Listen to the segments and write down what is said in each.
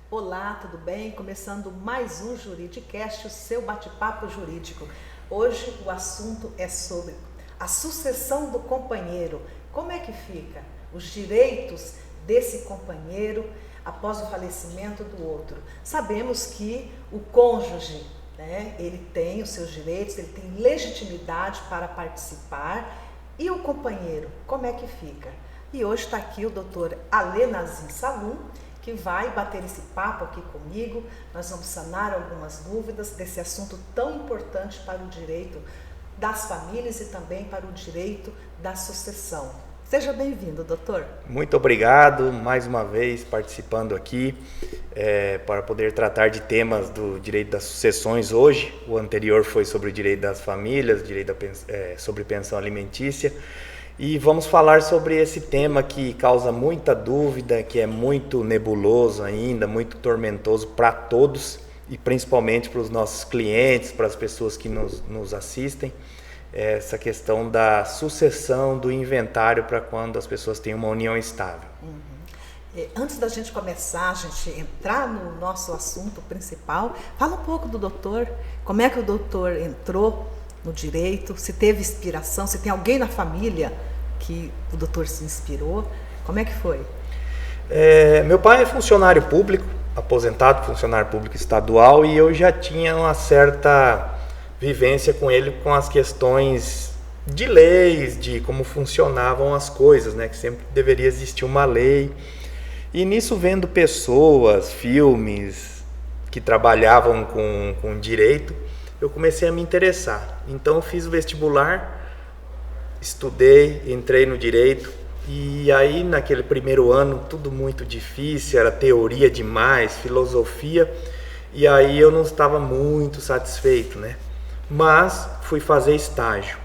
Olá, tudo bem? Começando mais um Juridicast, o seu bate-papo jurídico. Hoje o assunto é sobre a sucessão do companheiro. Como é que fica? Os direitos desse companheiro após o falecimento do outro. Sabemos que o cônjuge, ele tem os seus direitos, ele tem legitimidade para participar. E o companheiro, como é que fica? E hoje está aqui o doutor Alê Nazim Salum, que vai bater esse papo aqui comigo. Nós vamos sanar algumas dúvidas desse assunto tão importante para o direito das famílias e também para o direito da sucessão. Seja bem-vindo, doutor. Muito obrigado, mais uma vez participando aqui para poder tratar de temas do direito das sucessões hoje. O anterior foi sobre o direito das famílias, sobre pensão alimentícia. E vamos falar sobre esse tema que causa muita dúvida, que é muito nebuloso ainda, muito tormentoso para todos e principalmente para os nossos clientes, para as pessoas que nos assistem. Essa questão da sucessão do inventário para quando as pessoas têm uma união estável. Antes da gente começar, a gente entrar no nosso assunto principal, fala um pouco do doutor, como é que o doutor entrou no direito, se teve inspiração, se tem alguém na família que o doutor se inspirou, como é que foi? Meu pai é funcionário público, aposentado, funcionário público estadual, e eu já tinha uma certa vivência com ele com as questões de leis, de como funcionavam as coisas, que sempre deveria existir uma lei. E nisso, vendo pessoas, filmes que trabalhavam com direito, eu comecei a me interessar. Então, fiz o vestibular, estudei, entrei no direito, e aí naquele primeiro ano tudo muito difícil, era teoria demais, filosofia, e aí eu não estava muito satisfeito, Mas fui fazer estágio.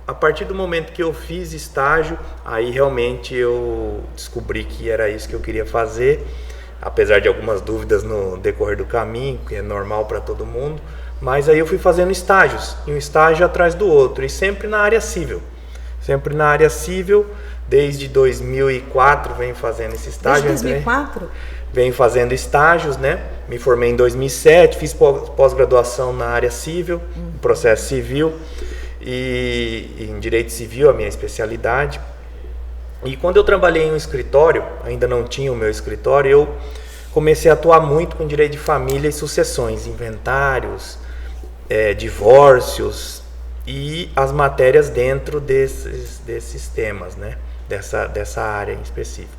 A partir do momento que eu fiz estágio, aí realmente eu descobri que era isso que eu queria fazer, apesar de algumas dúvidas no decorrer do caminho, que é normal para todo mundo. Mas aí eu fui fazendo estágios, e um estágio atrás do outro, e sempre na área civil. Sempre na área civil, desde 2004 venho fazendo esse estágio. Desde 2004? Venho fazendo estágios, Me formei em 2007, fiz pós-graduação na área civil, processo civil, e em direito civil, a minha especialidade. E quando eu trabalhei em um escritório, ainda não tinha o meu escritório, eu comecei a atuar muito com direito de família e sucessões, inventários, divórcios e as matérias dentro desses temas, dessa área em específico.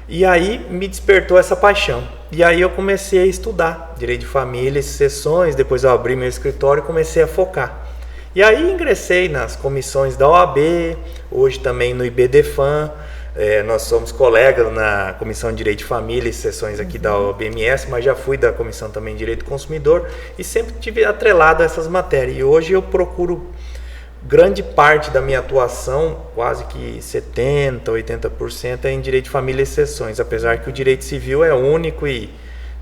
E aí me despertou essa paixão. E aí eu comecei a estudar direito de família e sucessões, depois eu abri meu escritório e comecei a focar. E aí ingressei nas comissões da OAB, hoje também no IBDFAM. Nós somos colegas na Comissão de Direito de Família e Sucessões aqui da OABMS, mas já fui da Comissão também de Direito do Consumidor e sempre tive atrelado a essas matérias. E hoje eu procuro grande parte da minha atuação, quase que 70%, 80% é em Direito de Família e Sucessões, apesar que o Direito Civil é único e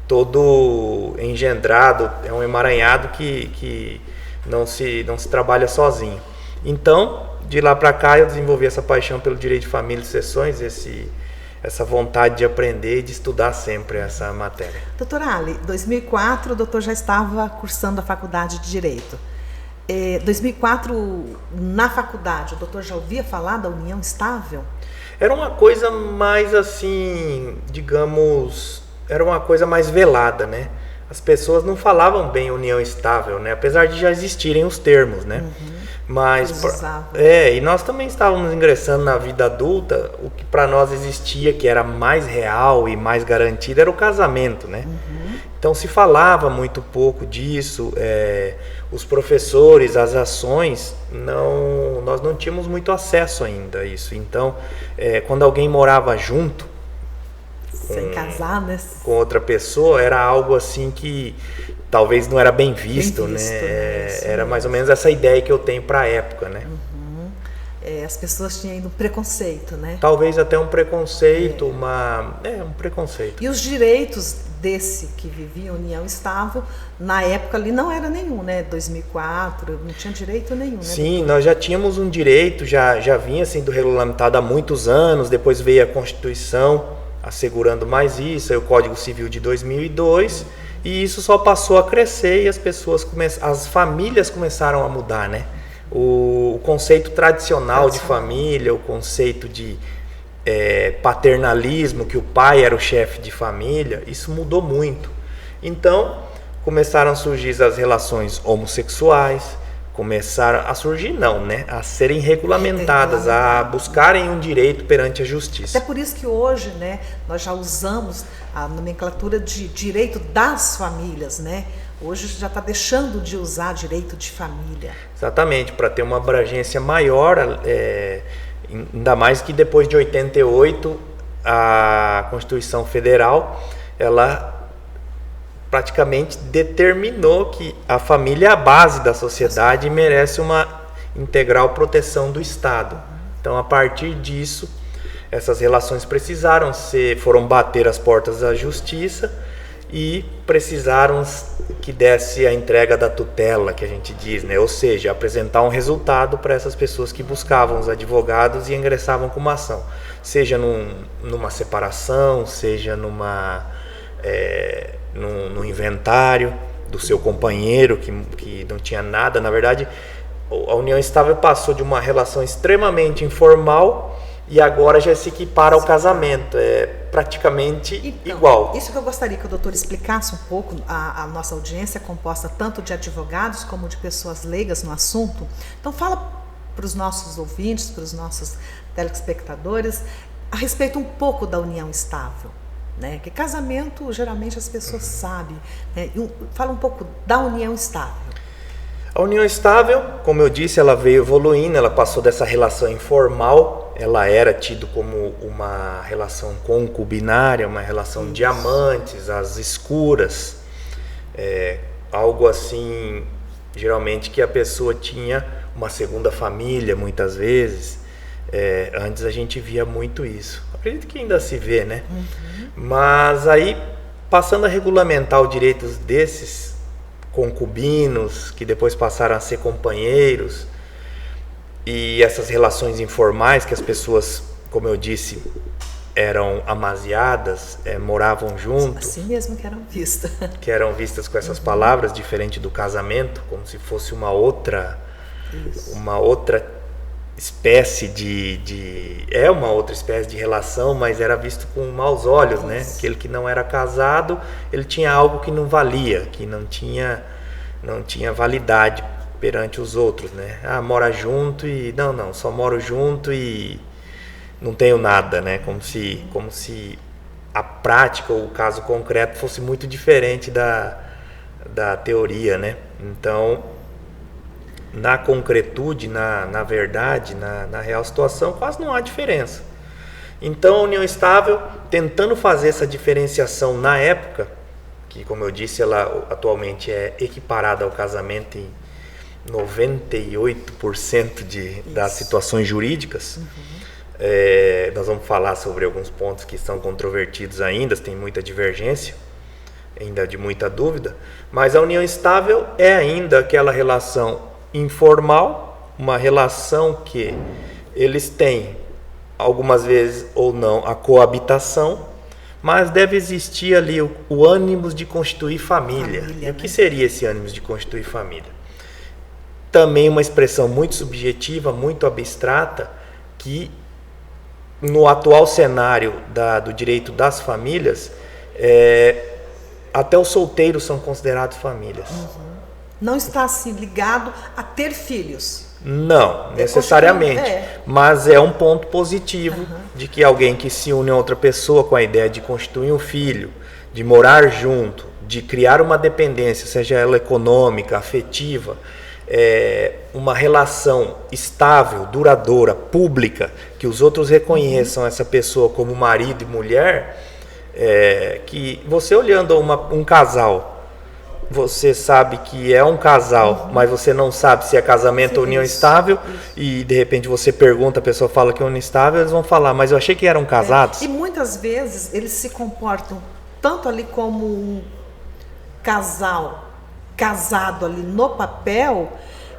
todo engendrado, é um emaranhado que não se trabalha sozinho. Então, de lá para cá eu desenvolvi essa paixão pelo direito de família e sucessões, essa vontade de aprender e de estudar sempre essa matéria. Doutor Ali, 2004 o doutor já estava cursando a faculdade de Direito. 2004, na faculdade, o doutor já ouvia falar da união estável? Era uma coisa mais assim, digamos, era uma coisa mais velada, As pessoas não falavam bem união estável, apesar de já existirem os termos, Mas e nós também estávamos ingressando na vida adulta. O que para nós existia, que era mais real e mais garantido, era o casamento, Então se falava muito pouco disso. Os professores, as ações, nós não tínhamos muito acesso ainda a isso. Então, quando alguém morava junto, sem casar, com outra pessoa, era algo assim que talvez não era bem visto, Bem visto, Era mais ou menos essa ideia que eu tenho para a época, as pessoas tinham ainda um preconceito, né? Talvez até um preconceito, um preconceito. E os direitos desse que vivia em união estável, na época ali não era nenhum, né? 2004, não tinha direito nenhum, né? Sim, nós já tínhamos um direito, já vinha sendo regulamentado há muitos anos, depois veio a Constituição assegurando mais isso, aí o Código Civil de 2002, e isso só passou a crescer e as famílias começaram a mudar, né? O conceito tradicional de família, o conceito de paternalismo, que o pai era o chefe de família, isso mudou muito. Então, começaram a surgir as relações homossexuais, a serem regulamentadas, a buscarem um direito perante a justiça. É por isso que hoje, né, nós já usamos a nomenclatura de direito das famílias, né? Hoje já está deixando de usar direito de família. Exatamente, para ter uma abrangência maior, ainda mais que depois de 88, a Constituição Federal, ela praticamente determinou que a família é a base da sociedade e merece uma integral proteção do Estado. Então, a partir disso, essas relações foram bater as portas da justiça e precisaram que desse a entrega da tutela, que a gente diz, né? Ou seja, apresentar um resultado para essas pessoas que buscavam os advogados e ingressavam com uma ação, seja numa separação, seja no inventário do seu companheiro que não tinha nada. Na verdade, a união estável passou de uma relação extremamente informal e agora já se equipara ao casamento, é praticamente igual. Isso que eu gostaria que o doutor explicasse um pouco. A nossa audiência é composta tanto de advogados como de pessoas leigas no assunto. Então fala para os nossos ouvintes, para os nossos telespectadores, a respeito um pouco da união estável. Né? Que casamento, geralmente as pessoas sabem. Né? Fala um pouco da união estável. A união estável, como eu disse, ela veio evoluindo, ela passou dessa relação informal, ela era tida como uma relação concubinária, uma relação de amantes, às escuras, algo assim, geralmente que a pessoa tinha uma segunda família, muitas vezes. Antes a gente via muito isso. Acredito que ainda se vê, né? Mas aí, passando a regulamentar os direitos desses concubinos, que depois passaram a ser companheiros, e essas relações informais que as pessoas, como eu disse, eram amaziadas, moravam junto. Assim mesmo que eram vistas. Que eram vistas com essas palavras, diferente do casamento, como se fosse uma outra espécie uma outra espécie de relação, mas era visto com maus olhos, né? Aquele que não era casado, ele tinha algo que não valia, que não tinha validade perante os outros, né? Mora junto e só moro junto e não tenho nada, né? Como se a prática ou o caso concreto fosse muito diferente da teoria, né? Então, na concretude, na verdade, na real situação, quase não há diferença. Então, a união estável, tentando fazer essa diferenciação na época, que, como eu disse, ela atualmente é equiparada ao casamento em 98% das situações jurídicas. Nós vamos falar sobre alguns pontos que são controvertidos ainda, tem muita divergência, ainda de muita dúvida, mas a união estável é ainda aquela relação informal, uma relação que eles têm, algumas vezes ou não, a coabitação, mas deve existir ali o ânimos de constituir família. E o que seria esse ânimos de constituir família? Também uma expressão muito subjetiva, muito abstrata, que no atual cenário do direito das famílias, até os solteiros são considerados famílias. Não está assim ligado a ter filhos. Não, necessariamente. Mas é um ponto positivo de que alguém que se une a outra pessoa com a ideia de constituir um filho, de morar junto, de criar uma dependência, seja ela econômica, afetiva, uma relação estável, duradoura, pública, que os outros reconheçam essa pessoa como marido e mulher, que você olhando um casal você sabe que é um casal, mas você não sabe se é casamento ou união estável, e de repente você pergunta, a pessoa fala que é união estável, eles vão falar, mas eu achei que eram casados. E muitas vezes eles se comportam tanto ali como um casal casado ali no papel,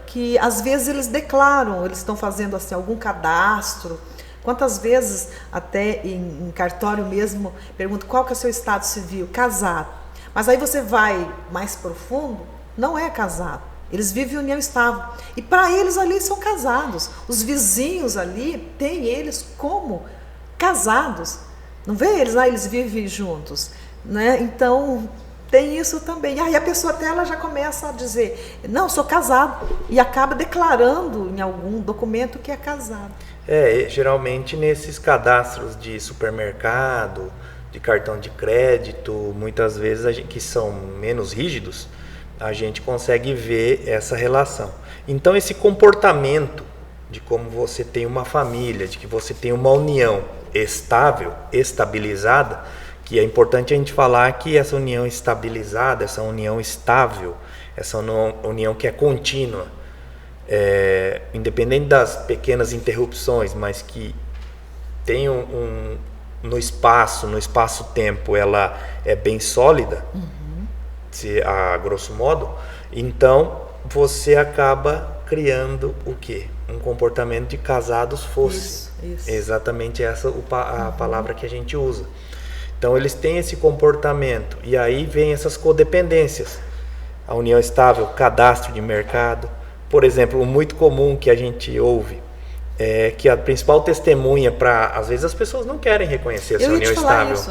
que às vezes eles declaram, eles estão fazendo assim algum cadastro. Quantas vezes até em cartório mesmo perguntam qual que é o seu estado civil? Casado. Mas aí você vai mais profundo, não é casado. Eles vivem em união estável. E para eles ali são casados. Os vizinhos ali têm eles como casados. Não vê eles lá, eles vivem juntos, né? Então tem isso também. Aí a pessoa até ela já começa a dizer, não, sou casado. E acaba declarando em algum documento que é casado. Geralmente nesses cadastros de supermercado, de cartão de crédito, muitas vezes que são menos rígidos, a gente consegue ver essa relação. Então esse comportamento de como você tem uma família, de que você tem uma união estável, estabilizada, que é importante a gente falar que essa união estabilizada, essa união estável, essa união que é contínua, independente das pequenas interrupções, mas que tem no espaço-tempo, ela é bem sólida, a grosso modo, então você acaba criando o quê? Um comportamento de casados fosse. Isso. Exatamente essa a palavra que a gente usa. Então eles têm esse comportamento, e aí vem essas codependências. A união estável, cadastro de mercado. Por exemplo, o muito comum que a gente ouve é que a principal testemunha às vezes as pessoas não querem reconhecer essa união estável. Isso.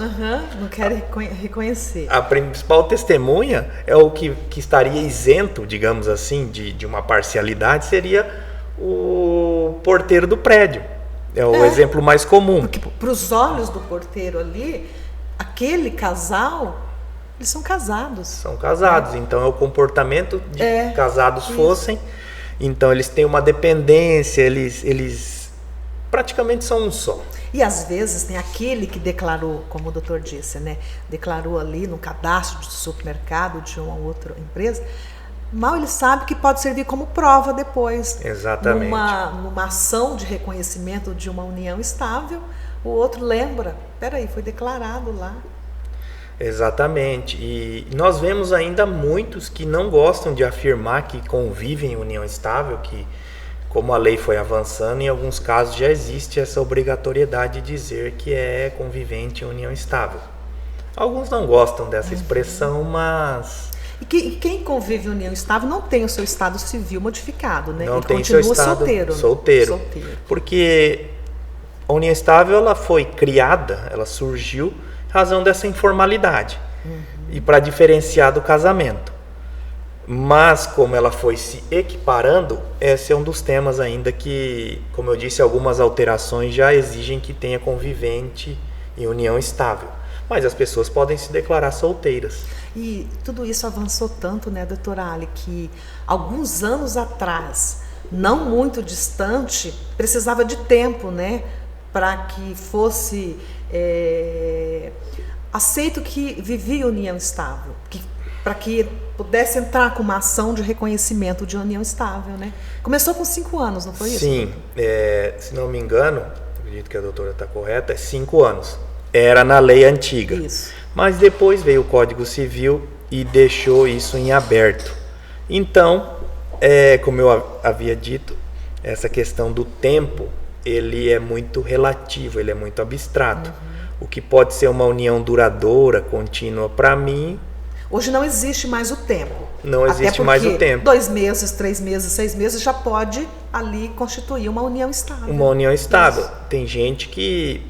Não querem reconhecer. A principal testemunha é o que estaria isento, digamos assim, de uma parcialidade, seria o porteiro do prédio. É o exemplo mais comum. Porque para os olhos do porteiro ali, aquele casal, eles são casados. São casados, então é o comportamento de casados fossem. Então eles têm uma dependência, eles praticamente são um só. E às vezes tem aquele que declarou, como o doutor disse, né? Declarou ali no cadastro de supermercado de uma outra empresa. Mal ele sabe que pode servir como prova depois. Exatamente. Numa ação de reconhecimento de uma união estável, o outro lembra, peraí, foi declarado lá. Exatamente. E nós vemos ainda muitos que não gostam de afirmar que convivem em união estável, que como a lei foi avançando, em alguns casos já existe essa obrigatoriedade de dizer que é convivente em união estável. Alguns não gostam dessa expressão, mas... E quem convive em união estável não tem o seu estado civil modificado, né? Não ele tem continua seu estado solteiro. Solteiro. Porque a união estável ela foi criada, ela surgiu em razão dessa informalidade e para diferenciar do casamento. Mas como ela foi se equiparando, esse é um dos temas ainda que, como eu disse, algumas alterações já exigem que tenha convivente em união estável. Mas as pessoas podem se declarar solteiras. E tudo isso avançou tanto, né, doutora Ali, que alguns anos atrás, não muito distante, precisava de tempo, né, para que fosse aceito que vivia união estável, para que pudesse entrar com uma ação de reconhecimento de união estável, né? Começou com 5 anos, não foi isso? Sim, se não me engano, acredito que a doutora está correta, 5 anos. Era na lei antiga. Isso. Mas depois veio o Código Civil e deixou isso em aberto. Então, como eu havia dito, essa questão do tempo, ele é muito relativo, ele é muito abstrato. O que pode ser uma união duradoura, contínua para mim... Hoje não existe mais o tempo. Não existe mais o tempo. 2 meses, 3 meses, 6 meses já pode ali constituir uma união estável. Uma união estável. Isso. Tem gente que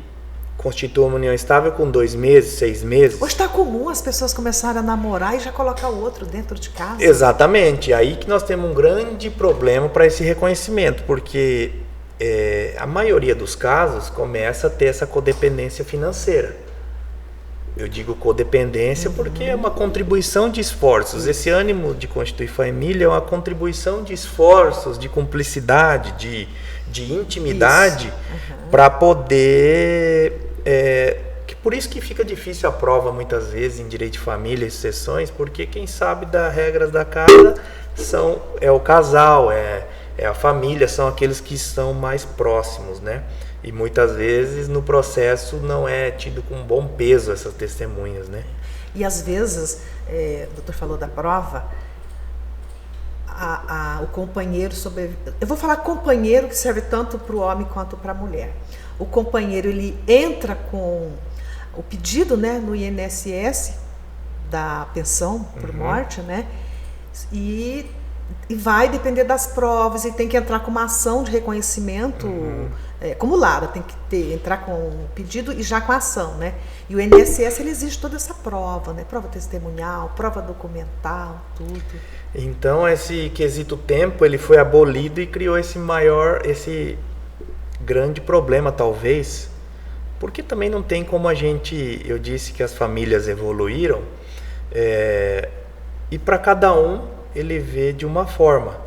constitui uma união estável com 2 meses, 6 meses. Hoje está comum as pessoas começarem a namorar e já colocar o outro dentro de casa. Exatamente. Aí que nós temos um grande problema para esse reconhecimento, porque a maioria dos casos começa a ter essa codependência financeira. Eu digo codependência porque é uma contribuição de esforços. Esse ânimo de constituir família é uma contribuição de esforços, de cumplicidade, de intimidade, para poder por isso que fica difícil a prova muitas vezes em direito de família e sucessões, porque quem sabe das regras da casa é o casal, é a família, são aqueles que estão mais próximos, né? E muitas vezes no processo não é tido com bom peso essas testemunhas, né? E às vezes, o doutor falou da prova, o companheiro eu vou falar companheiro, que serve tanto para o homem quanto para a mulher. O companheiro, ele entra com o pedido, né, no INSS da pensão por morte, né, e vai depender das provas, e tem que entrar com uma ação de reconhecimento acumulada, tem que entrar com o pedido e já com a ação, né? E o INSS, ele exige toda essa prova, né? Prova testemunhal, prova documental, tudo. Então, esse quesito tempo, ele foi abolido e criou esse grande problema, talvez, porque também não tem como eu disse que as famílias evoluíram, e para cada um ele vê de uma forma.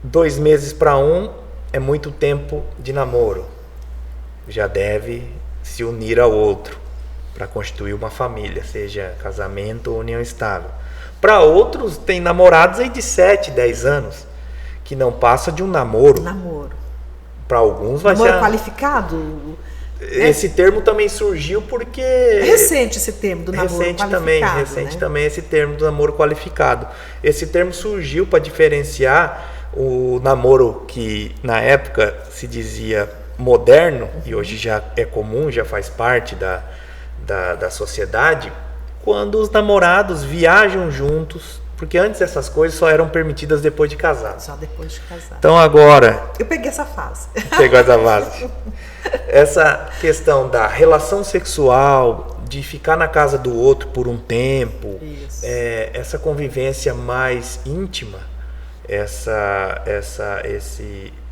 2 meses para um é muito tempo de namoro, já deve se unir ao outro para constituir uma família, seja casamento ou união estável. Para outros, tem namorados aí de 7, 10 anos, que não passa de um namoro. Para alguns vai ser... Namoro qualificado? Esse termo também surgiu porque... É recente esse termo do namoro qualificado. Recente também esse termo do namoro qualificado. Esse termo surgiu para diferenciar o namoro que na época se dizia moderno, e hoje já é comum, já faz parte da sociedade, quando os namorados viajam juntos, porque antes essas coisas só eram permitidas depois de casado. Só depois de casado. Então agora... Eu peguei essa fase. Pegou essa fase. Essa questão da relação sexual, de ficar na casa do outro por um tempo, essa convivência mais íntima,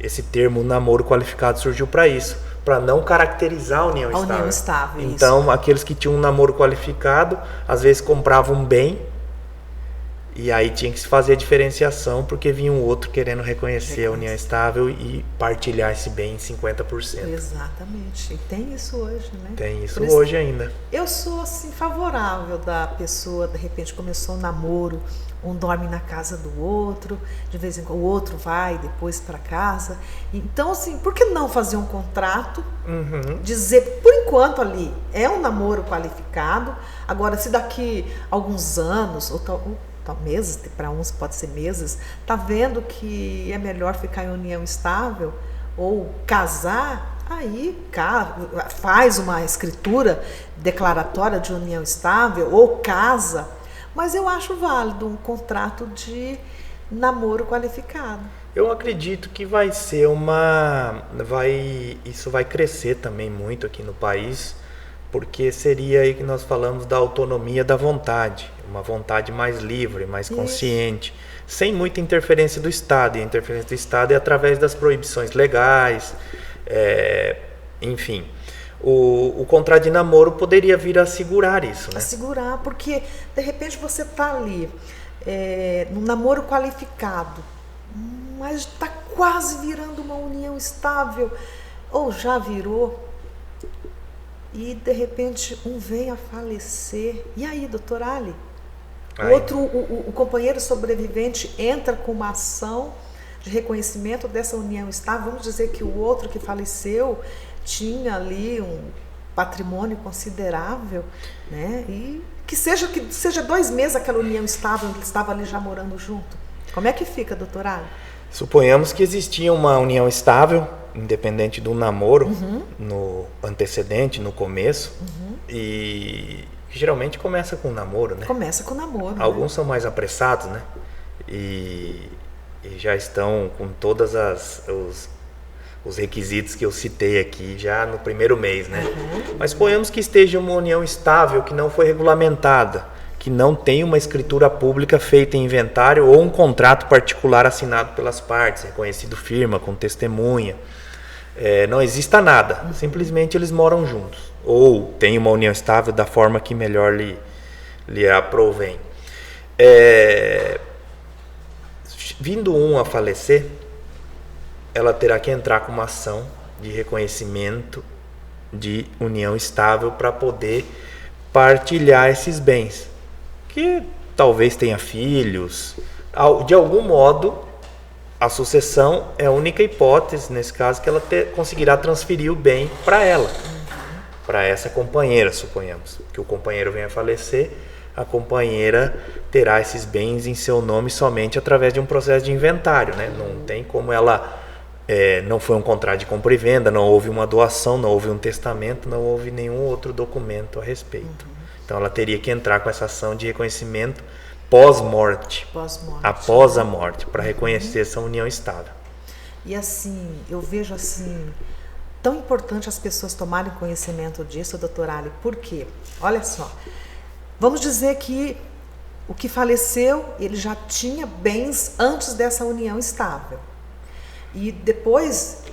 esse termo namoro qualificado surgiu para isso, para não caracterizar a união estável. Então, aqueles que tinham um namoro qualificado, às vezes compravam um bem, e aí tinha que se fazer a diferenciação, porque vinha um outro querendo reconhecer a união estável e partilhar esse bem em 50%. Exatamente. E tem isso hoje, né? Tem isso hoje ainda. Eu sou, assim, favorável da pessoa, de repente começou um namoro, um dorme na casa do outro, de vez em quando o outro vai depois para casa. Então, assim, por que não fazer um contrato? Dizer, por enquanto ali, é um namoro qualificado. Agora, se daqui alguns anos, ou meses, para uns pode ser meses, tá vendo que é melhor ficar em união estável ou casar, aí faz uma escritura declaratória de união estável ou casa. Mas eu acho válido um contrato de namoro qualificado. Eu acredito que isso vai crescer também muito aqui no país, porque seria aí que nós falamos da autonomia da vontade, uma vontade mais livre, mais consciente, sem muita interferência do Estado. E a interferência do Estado é através das proibições legais, enfim. O contrato de namoro poderia vir a assegurar isso, né? Assegurar, porque de repente você está ali num namoro qualificado, mas está quase virando uma união estável, ou já virou, e de repente um vem a falecer. E aí, doutor Ali? O companheiro sobrevivente entra com uma ação de reconhecimento dessa união estável. Vamos dizer que o outro que faleceu tinha ali um patrimônio considerável, né? E que seja 2 meses aquela união estável, ele estava ali já morando junto. Como é que fica, doutor Ali? Suponhamos que existia uma união estável, independente do namoro, no antecedente, no começo, e geralmente começa com o namoro, né? Começa com o namoro. Alguns são mais apressados, né? E já estão com todas os requisitos que eu citei aqui já no primeiro mês, né? Mas suponhamos que esteja uma união estável que não foi regulamentada, que não tem uma escritura pública feita em inventário ou um contrato particular assinado pelas partes, reconhecido firma, com testemunha. Não exista nada, simplesmente eles moram juntos. Ou tem uma união estável da forma que melhor lhe aprovém. Vindo um a falecer, ela terá que entrar com uma ação de reconhecimento de união estável para poder partilhar esses bens, que talvez tenha filhos. De algum modo, a sucessão é a única hipótese, nesse caso, que ela conseguirá transferir o bem para ela, para essa companheira, suponhamos. Que o companheiro venha a falecer, a companheira terá esses bens em seu nome somente através de um processo de inventário, né? Não tem como ela... não foi um contrato de compra e venda, não houve uma doação, não houve um testamento, não houve nenhum outro documento a respeito. Então ela teria que entrar com essa ação de reconhecimento pós-morte, após a morte, para reconhecer essa união estável. E assim, eu vejo assim, tão importante as pessoas tomarem conhecimento disso, doutor Ali, por quê? Olha só, vamos dizer que o que faleceu, ele já tinha bens antes dessa união estável. E depois,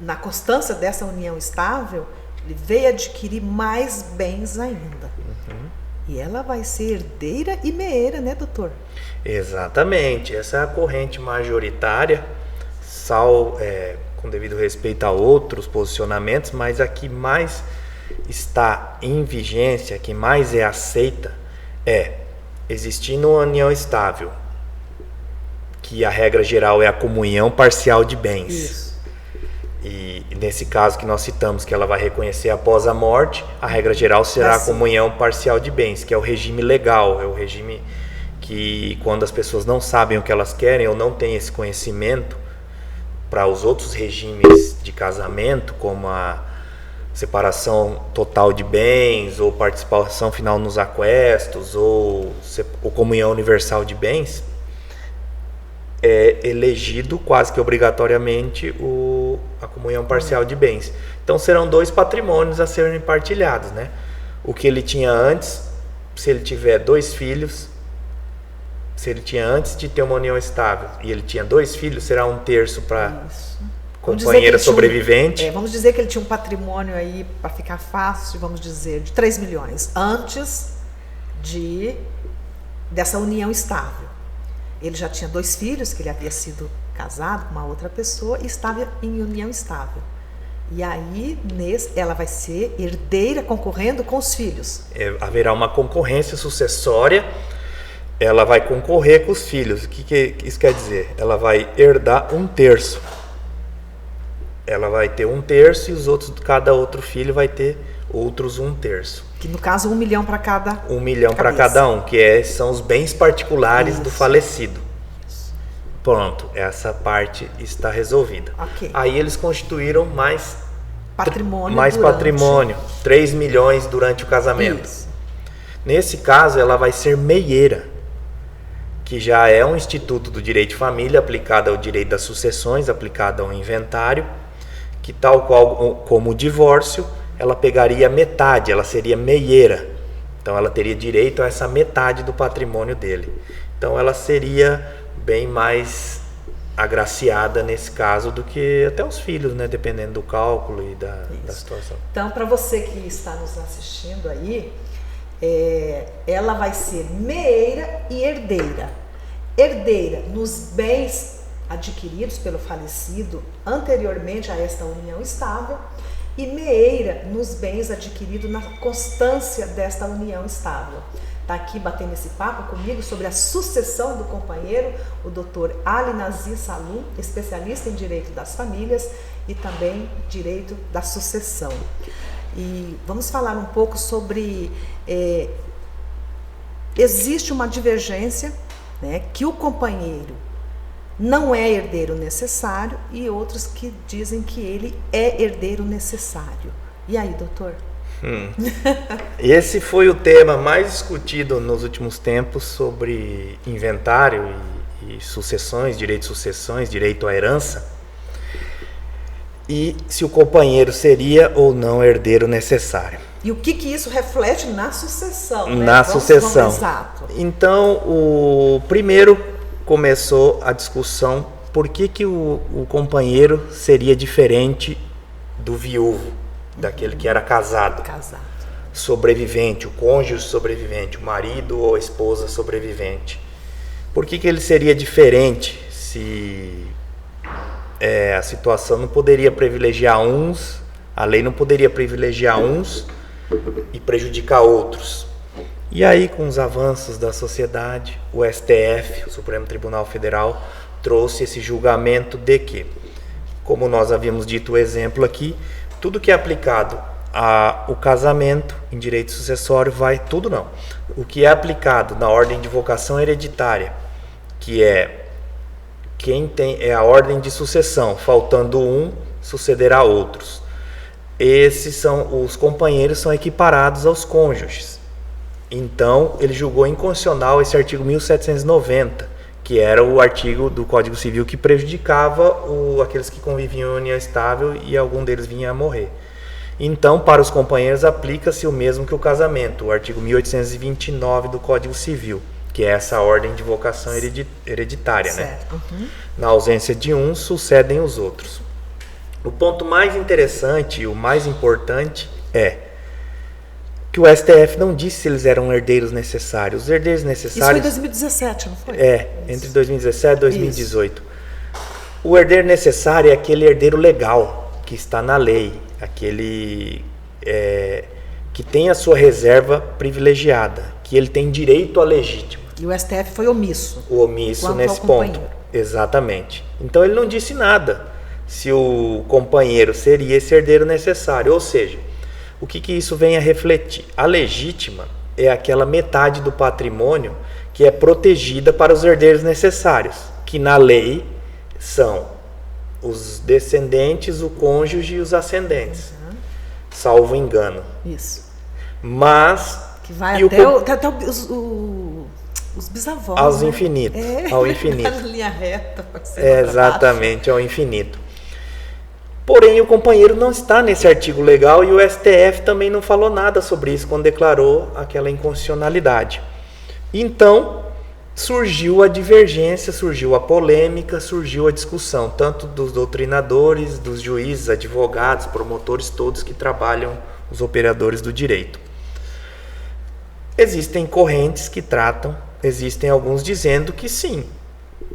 na constância dessa união estável, ele veio adquirir mais bens ainda. E ela vai ser herdeira e meeira, né, doutor? Exatamente. Essa é a corrente majoritária, com devido respeito a outros posicionamentos, mas a que mais está em vigência, a que mais é aceita, existindo uma união estável, que a regra geral é a comunhão parcial de bens. Isso. E nesse caso que nós citamos, que ela vai reconhecer após a morte, a regra geral será a comunhão parcial de bens, que é o regime legal, é o regime que, quando as pessoas não sabem o que elas querem ou não têm esse conhecimento, para os outros regimes de casamento, como a separação total de bens, ou participação final nos aquestos, ou comunhão universal de bens, é elegido quase que obrigatoriamente a comunhão parcial de bens. Então serão dois patrimônios a serem partilhados, né? O que ele tinha antes, se ele tiver 2 filhos, se ele tinha antes de ter uma união estável e ele tinha 2 filhos, será 1/3 para companheira sobrevivente. Vamos dizer que ele tinha um patrimônio aí, para ficar fácil, vamos dizer, de 3 milhões, antes dessa união estável. Ele já tinha 2 filhos, que ele havia sido casado com uma outra pessoa e estava em união estável. E aí, ela vai ser herdeira concorrendo com os filhos. Haverá uma concorrência sucessória, ela vai concorrer com os filhos. O que isso quer dizer? Ela vai herdar 1/3. Ela vai ter 1/3 e cada outro filho vai ter outros 1/3. Que no caso 1 milhão para cada 1 milhão para cada um, que são os bens particulares do falecido. Pronto, essa parte está resolvida. Okay. Aí eles constituíram mais patrimônio, 3 milhões durante o casamento. Isso. Nesse caso, ela vai ser meieira, que já é um instituto do direito de família aplicado ao direito das sucessões, aplicado ao inventário, que tal qual como o divórcio, ela pegaria metade, ela seria meieira. Então ela teria direito a essa metade do patrimônio dele. Então ela seria bem mais agraciada nesse caso do que até os filhos, né? Dependendo do cálculo e da situação. Então, para você que está nos assistindo aí, ela vai ser meeira e herdeira. Herdeira nos bens adquiridos pelo falecido anteriormente a esta união estável, e meeira nos bens adquiridos na constância desta união estável. Está aqui batendo esse papo comigo sobre a sucessão do companheiro, o Dr. Ali Nazir Salum, especialista em direito das famílias e também direito da sucessão. E vamos falar um pouco sobre... existe uma divergência, né, que o companheiro não é herdeiro necessário e outros que dizem que ele é herdeiro necessário. E aí, doutor? Esse foi o tema mais discutido nos últimos tempos sobre inventário e sucessões, direito de sucessões, direito à herança. E se o companheiro seria ou não herdeiro necessário. E o que isso reflete na sucessão? Né? Na sucessão. Exato. Então, o primeiro começou a discussão por que o companheiro seria diferente do viúvo, daquele que era casado. Sobrevivente, o cônjuge sobrevivente, o marido ou a esposa sobrevivente. Por que ele seria diferente se a situação não poderia privilegiar uns A lei não poderia privilegiar uns e prejudicar outros. E aí, com os avanços da sociedade, o STF, o Supremo Tribunal Federal, trouxe esse julgamento de que, como nós havíamos dito o exemplo aqui, tudo que é aplicado ao casamento em direito sucessório tudo não. O que é aplicado na ordem de vocação hereditária, que é a ordem de sucessão, faltando um, sucederá outros. Os companheiros são equiparados aos cônjuges. Então, ele julgou inconstitucional esse artigo 1790, que era o artigo do Código Civil que prejudicava aqueles que conviviam em união estável e algum deles vinha a morrer. Então, para os companheiros, aplica-se o mesmo que o casamento, o artigo 1829 do Código Civil, que é essa ordem de vocação hereditária. Certo. Né? Uhum. Na ausência de um, sucedem os outros. O ponto mais interessante e o mais importante é que o STF não disse se eles eram herdeiros necessários. Os herdeiros necessários... Isso foi em 2017, não foi? Entre 2017 e 2018. Isso. O herdeiro necessário é aquele herdeiro legal, que está na lei, aquele que tem a sua reserva privilegiada, que ele tem direito à legítima. E o STF foi omisso. O omisso nesse ponto. Exatamente. Então ele não disse nada se o companheiro seria esse herdeiro necessário. Ou seja, o que isso vem a refletir? A legítima é aquela metade do patrimônio que é protegida para os herdeiros necessários, que na lei são os descendentes, o cônjuge e os ascendentes, salvo engano. Isso. Mas... que vai até os bisavós. Aos infinitos. Ao infinito. Linha reta. Exatamente, ao infinito. Porém, o companheiro não está nesse artigo legal e o STF também não falou nada sobre isso quando declarou aquela inconstitucionalidade. Então, surgiu a divergência, surgiu a polêmica, surgiu a discussão, tanto dos doutrinadores, dos juízes, advogados, promotores, todos que trabalham, os operadores do direito. Existem correntes que tratam, existem alguns dizendo que sim.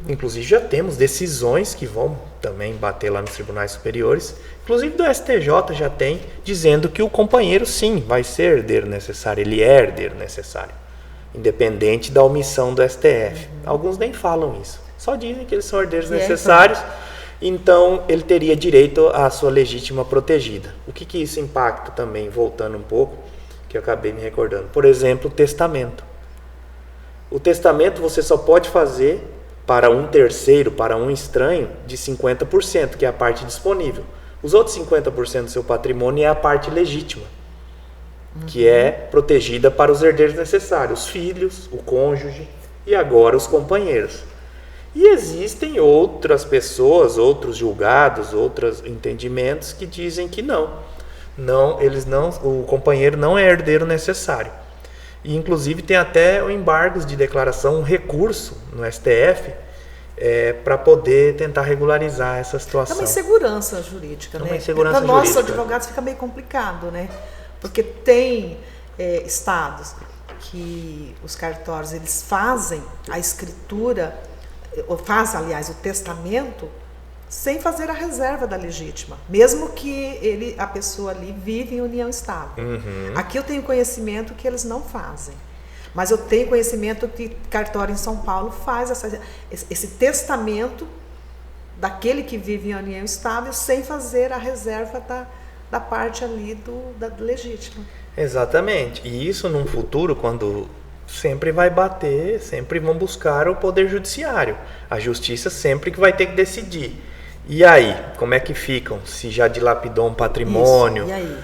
Inclusive já temos decisões que vão também bater lá nos tribunais superiores, inclusive do STJ já tem, dizendo que o companheiro sim vai ser herdeiro necessário, ele é herdeiro necessário, independente da omissão do STF. Alguns nem falam isso, só dizem que eles são herdeiros necessários, então ele teria direito à sua legítima protegida. O que isso impacta também, voltando um pouco, que eu acabei me recordando. Por exemplo, o testamento. O testamento você só pode fazer para um terceiro, para um estranho, de 50%, que é a parte disponível. Os outros 50% do seu patrimônio é a parte legítima, que é protegida para os herdeiros necessários, os filhos, o cônjuge e agora os companheiros. E existem outras pessoas, outros julgados, outros entendimentos que dizem que não, o companheiro não é herdeiro necessário. E, inclusive, tem até embargos de declaração, um recurso no STF para poder tentar regularizar essa situação. É uma insegurança jurídica, né? Para nós, advogados, fica meio complicado, né? Porque tem estados que os cartórios eles fazem a escritura, ou fazem, aliás, o testamento, sem fazer a reserva da legítima, mesmo que a pessoa ali vive em união estável. Aqui eu tenho conhecimento que eles não fazem, mas eu tenho conhecimento que cartório em São Paulo faz esse testamento daquele que vive em união estável sem fazer a reserva da parte ali da legítima. Exatamente, e isso num futuro, quando sempre vai bater, sempre vão buscar o poder judiciário, a justiça sempre que vai ter que decidir. E aí, como é que ficam? Se já dilapidou um patrimônio? Isso, e aí?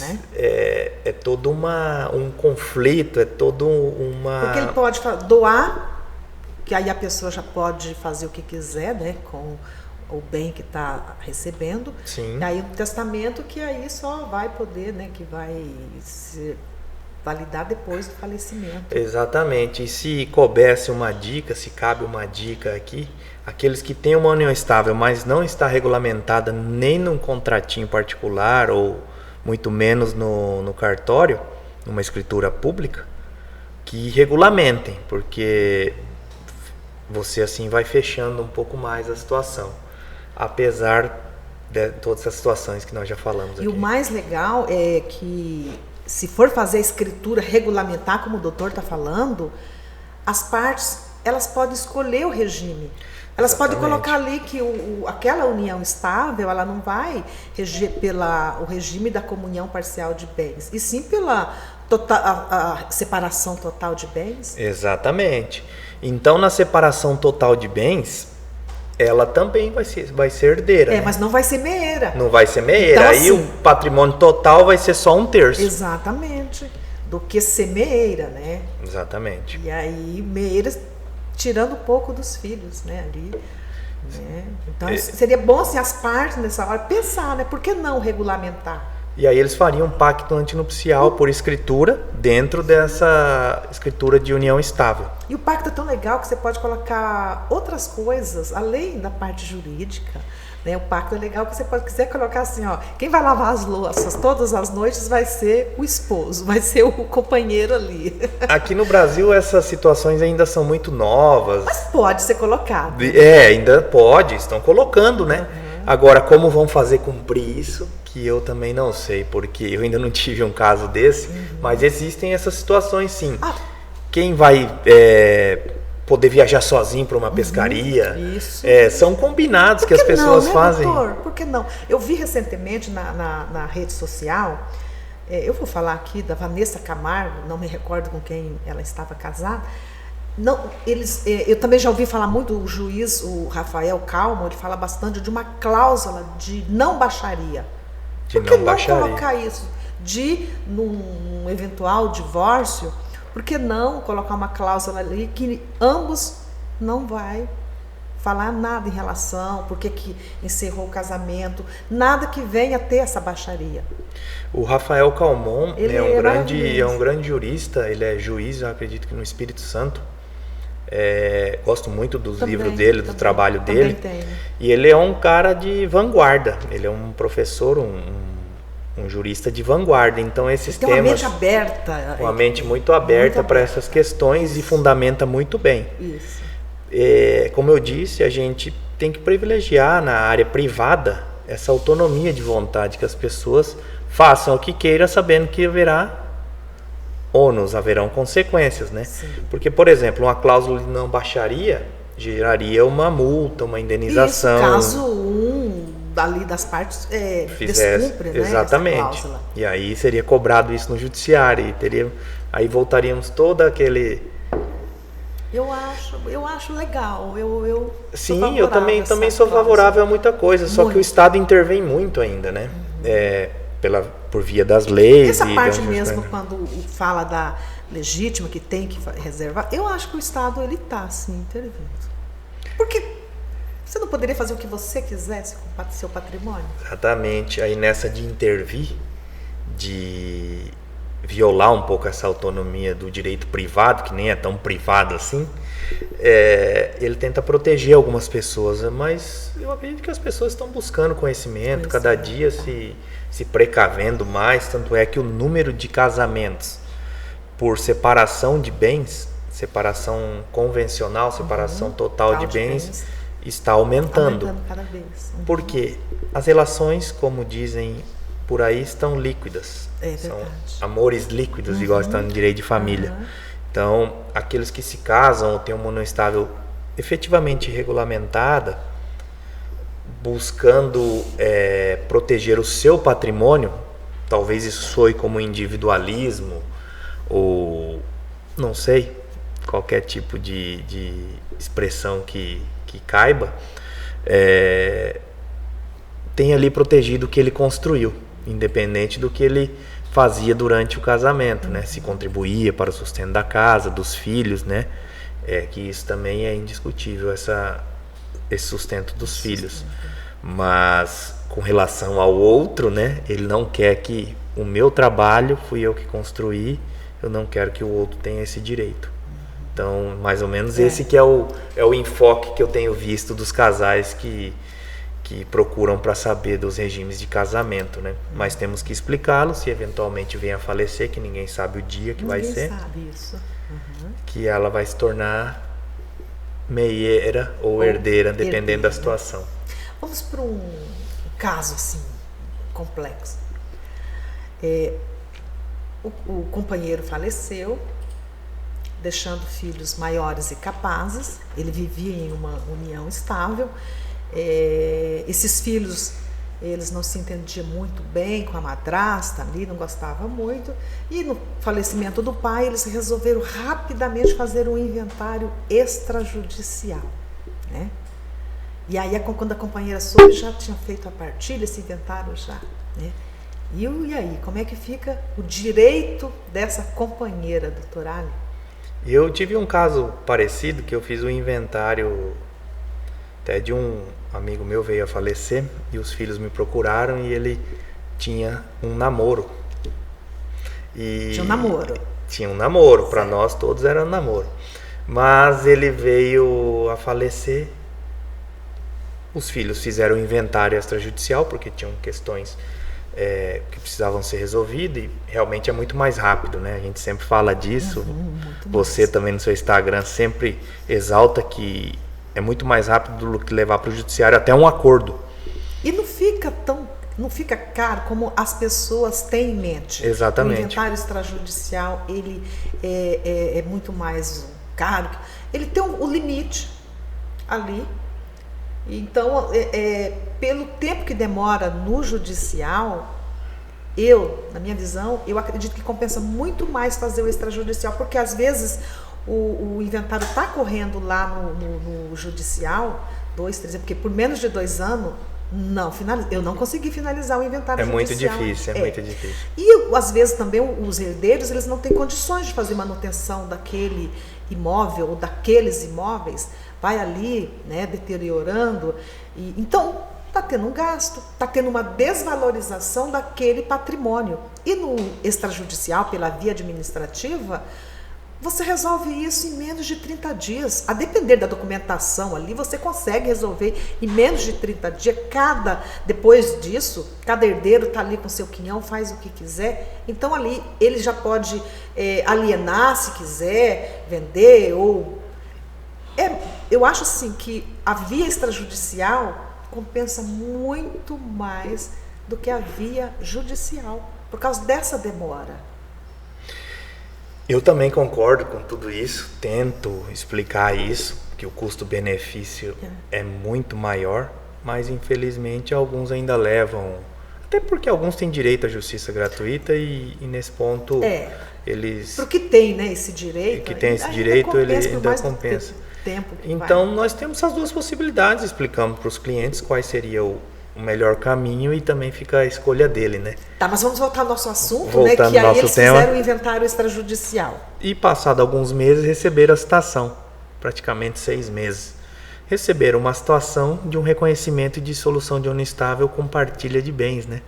Né? É todo um conflito, é todo uma... Porque ele pode doar, que aí a pessoa já pode fazer o que quiser, né, com o bem que está recebendo. Sim. E aí um testamento que aí só vai poder, né, que vai ser validar depois do falecimento. Exatamente. E se coubesse uma dica, se cabe uma dica aqui, aqueles que têm uma união estável, mas não está regulamentada nem num contratinho particular ou muito menos no cartório, numa escritura pública, que regulamentem, porque você assim vai fechando um pouco mais a situação. Apesar de todas essas situações que nós já falamos aqui. E o mais legal é que, se for fazer a escritura regulamentar, como o doutor está falando, as partes, elas podem escolher o regime. Elas podem colocar ali que aquela união estável, ela não vai reger o regime da comunhão parcial de bens, e sim pela a separação total de bens. Exatamente. Então, na separação total de bens, ela também vai ser herdeira. Né? Mas não vai ser meeira. Não vai ser meeira. Então, aí assim, o patrimônio total vai ser só 1/3. Exatamente. Do que ser meeira, né? Exatamente. E aí, meeira tirando um pouco dos filhos, né? Ali. Né? Então, seria bom, assim, as partes nessa hora pensar, né? Por que não regulamentar? E aí eles fariam um pacto antinupcial por escritura, dentro dessa escritura de união estável. E o pacto é tão legal que você pode colocar outras coisas, além da parte jurídica. Né? O pacto é legal que você quiser colocar assim, ó, quem vai lavar as louças todas as noites vai ser o esposo, vai ser o companheiro ali. Aqui no Brasil essas situações ainda são muito novas. Mas pode ser colocado. Ainda pode, estão colocando, né? Agora, como vão fazer cumprir isso, que eu também não sei, porque eu ainda não tive um caso desse, mas existem essas situações sim. Quem vai poder viajar sozinho para uma pescaria, isso. São combinados que as pessoas fazem. Doutor? Por que não? Eu vi recentemente na rede social, eu vou falar aqui da Vanessa Camargo, não me recordo com quem ela estava casada. Não, eu também já ouvi falar muito do juiz, o Rafael Calmo, ele fala bastante de uma cláusula de não baixaria. Por que não colocar isso? Num eventual divórcio, por que não colocar uma cláusula ali que ambos não vai falar nada em relação, porque que encerrou o casamento, nada que venha a ter essa baixaria. O Rafael Calmon ele é um grande jurista, ele é juiz, eu acredito que no Espírito Santo. Gosto muito dos livros dele, do trabalho dele. Tem. E ele é um cara de vanguarda. Ele é um professor, um jurista de vanguarda. Então esses temas. Tem uma mente aberta. Uma mente muito aberta para essas questões e fundamenta muito bem. Isso. Como eu disse, a gente tem que privilegiar na área privada essa autonomia de vontade, que as pessoas façam o que queiram, sabendo que haverão consequências, né? Sim. Porque, por exemplo, uma cláusula de não baixaria geraria uma multa, uma indenização. Isso, caso dali das partes descumpre, né? Exatamente. E aí seria cobrado isso no judiciário, aí voltaríamos todo aquele... Eu acho legal. Sim, eu também sou favorável a muita coisa, só que o Estado intervém muito ainda, né? Por via das leis. Essa parte mesmo, quando fala da legítima, que tem que reservar, eu acho que o Estado está assim intervindo. Porque você não poderia fazer o que você quisesse com o seu patrimônio? Exatamente. Aí nessa de intervir, de violar um pouco essa autonomia do direito privado, que nem é tão privado assim, ele tenta proteger algumas pessoas, mas eu acredito que as pessoas estão buscando conhecimento, cada dia se precavendo mais, tanto é que o número de casamentos por separação de bens, separação convencional, separação total de bens, está aumentando cada vez. Porque as relações, como dizem por aí, estão líquidas. São amores líquidos, igual estão no direito de família. Então, aqueles que se casam ou têm uma união estável efetivamente regulamentada, buscando proteger o seu patrimônio, talvez isso soe como individualismo ou não sei, qualquer tipo de expressão que caiba, tem ali protegido o que ele construiu, independente do que ele fazia durante o casamento, né? Se contribuía para o sustento da casa, dos filhos, né? Que isso também é indiscutível, esse sustento dos filhos. Mas com relação ao outro, né? Ele não quer que o meu trabalho, fui eu que construí, eu não quero que o outro tenha esse direito. Então, mais ou menos esse que é o enfoque que eu tenho visto dos casais que procuram para saber dos regimes de casamento, né? Mas temos que explicá-lo, se eventualmente venha a falecer, que ninguém sabe o dia que vai ser. Ninguém sabe isso. Que ela vai se tornar meieira ou herdeira, dependendo da situação. Vamos para um caso assim, complexo. O companheiro faleceu, deixando filhos maiores e capazes. Ele vivia em uma união estável. Esses filhos, eles não se entendiam muito bem com a madrasta ali, não gostavam muito. E no falecimento do pai, eles resolveram rapidamente fazer um inventário extrajudicial, né? E aí, quando a companheira soube, já tinha feito a partilha, esse inventário já, né? E aí, como é que fica o direito dessa companheira, doutor Ali? Eu tive um caso parecido, que eu fiz um inventário até de um amigo meu, veio a falecer, e os filhos me procuraram e ele tinha um namoro. Tinha um namoro? Tinha um namoro, para nós todos era um namoro. Mas ele veio a falecer, os filhos fizeram um inventário extrajudicial, porque tinham questões que precisavam ser resolvidas, e realmente é muito mais rápido, né? A gente sempre fala disso. Você mais. Também no seu Instagram sempre exalta que é muito mais rápido do que levar para o judiciário até um acordo. E não fica caro como as pessoas têm em mente. Exatamente. O inventário extrajudicial, ele é muito mais caro. Ele tem o limite ali. Então, pelo tempo que demora no judicial, na minha visão, eu acredito que compensa muito mais fazer o extrajudicial, porque às vezes o inventário está correndo lá no judicial, 2, 3 anos, porque por menos de 2 anos, eu não consegui finalizar o inventário judicial. É muito difícil. E às vezes também os herdeiros, eles não têm condições de fazer manutenção daquele imóvel ou daqueles imóveis, vai ali, né, deteriorando, e então está tendo um gasto, está tendo uma desvalorização daquele patrimônio. E no extrajudicial, pela via administrativa, você resolve isso em menos de 30 dias. A depender da documentação ali, você consegue resolver em menos de 30 dias. Depois disso, cada herdeiro está ali com seu quinhão, faz o que quiser. Então ali ele já pode alienar se quiser, vender ou... eu acho assim que a via extrajudicial compensa muito mais do que a via judicial, por causa dessa demora. Eu também concordo com tudo isso, tento explicar isso, que o custo-benefício é muito maior, mas infelizmente alguns ainda levam, até porque alguns têm direito à justiça gratuita e nesse ponto eles... Porque tem, né, esse direito. Que tem esse direito, ele ainda compensa. Então nós temos essas duas possibilidades, explicamos para os clientes quais seria o melhor caminho e também fica a escolha dele, né? Tá, mas vamos voltar ao nosso assunto, né? Que aí eles fizeram o inventário extrajudicial. E passado alguns meses receberam a citação, praticamente 6 meses. Receberam uma situação de um reconhecimento e dissolução de união estável com partilha de bens, né?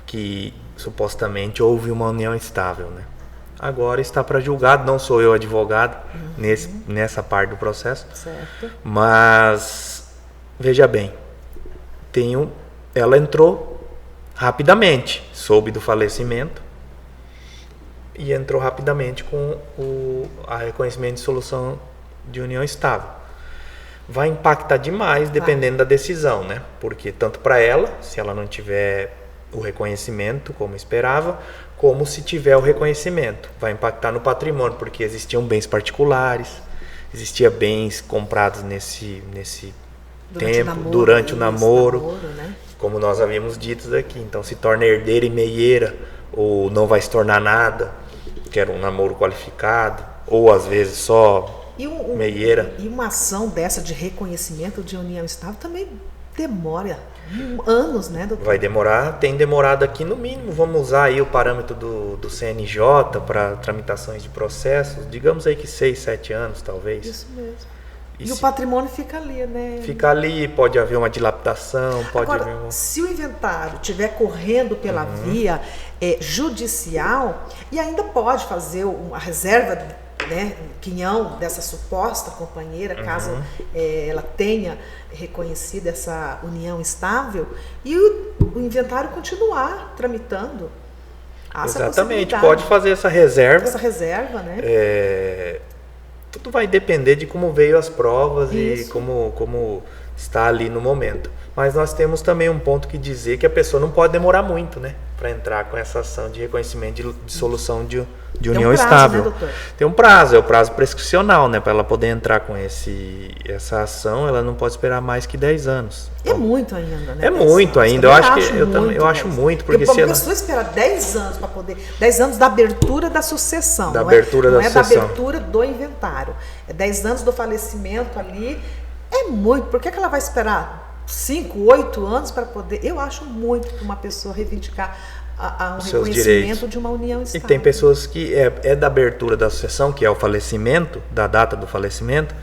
Que supostamente houve uma união estável, né? Agora está para julgado, não sou eu advogado nessa parte do processo. Certo. Mas, veja bem, ela entrou rapidamente, soube do falecimento e entrou rapidamente com a reconhecimento de solução de união estável. Vai impactar demais dependendo da decisão, né? Porque tanto para ela, se ela não tiver o reconhecimento como esperava, como se tiver o reconhecimento. Vai impactar no patrimônio, porque existiam bens particulares, existiam bens comprados nesse durante o namoro, né? Como nós havíamos dito aqui. Então se torna herdeira e meieira, ou não vai se tornar nada, que era um namoro qualificado, ou às vezes só meieira. E uma ação dessa de reconhecimento de união estável também demora anos, né, doutor? Vai demorar, tem demorado aqui no mínimo, vamos usar aí o parâmetro do CNJ para tramitações de processos, digamos aí que 6, 7 anos talvez. Isso mesmo. E o patrimônio fica ali, né? Fica ali, pode haver uma dilapidação, pode haver se o inventário estiver correndo pela via judicial, e ainda pode fazer uma reserva, né, quinhão dessa suposta companheira, caso ela tenha reconhecido essa união estável, e o inventário continuar tramitando. Exatamente, pode fazer essa reserva. Essa reserva, né? Tudo vai depender de como veio as provas. Isso. E como está ali no momento. Mas nós temos também um ponto que dizer que a pessoa não pode demorar muito, né, para entrar com essa ação de reconhecimento de dissolução de união estável. Né, doutor? Tem um prazo, é o prazo prescricional, né, para ela poder entrar com essa ação, ela não pode esperar mais que 10 anos. Então, é muito ainda, né? É muito ainda. Eu acho muito, porque se a pessoa espera 10 anos para poder, 10 anos da abertura da sucessão, não é da abertura do inventário. É 10 anos do falecimento ali. É muito. Por que ela vai esperar 5, 8 anos para poder... Eu acho muito para uma pessoa reivindicar um reconhecimento direitos. De uma união estável. E tem pessoas que é da abertura da sucessão, que é o falecimento, da data do falecimento,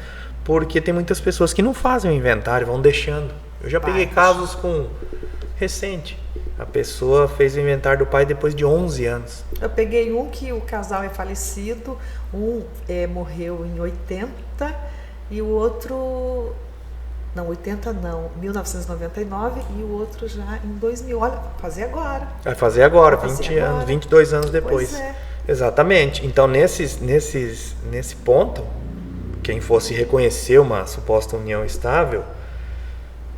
porque tem muitas pessoas que não fazem o inventário, vão deixando. Eu já peguei casos recente. A pessoa fez o inventário do pai depois de 11 anos. Eu peguei um que o casal é falecido, morreu em 80 e o outro... Não, 80 não, 1999 e o outro já em 2000. Olha, vai fazer agora. Vai fazer agora, 20 anos, 22 anos depois. Pois é. Exatamente. Então, nesse ponto, quem fosse reconhecer uma suposta união estável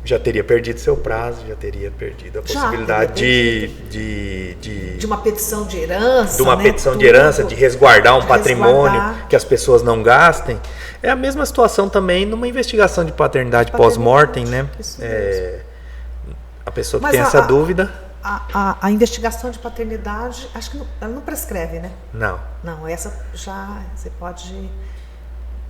já teria perdido seu prazo, já teria perdido a possibilidade de uma petição de herança. De uma petição de herança, de resguardar um patrimônio que as pessoas não gastem. É a mesma situação também numa investigação de paternidade pós-mortem, né? A pessoa que tem essa dúvida. A investigação de paternidade, acho que ela não prescreve, né? Não. Não, essa já você pode...